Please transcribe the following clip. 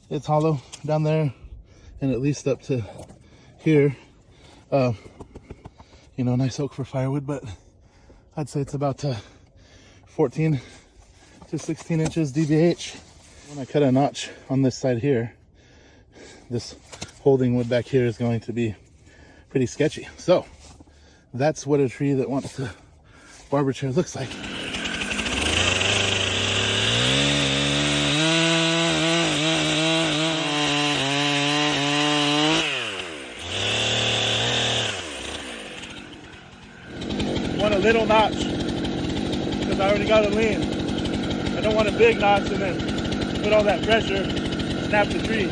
It's hollow down there and at least up to here. You know, nice oak for firewood, but I'd say it's about 14 to 16 inches DBH. When I cut a notch on this side here, this holding wood back here is going to be pretty sketchy. So that's what a tree that wants a barber chair looks like. Want a little notch because I already got it lean. I don't want a big notch and then put all that pressure, snap the tree.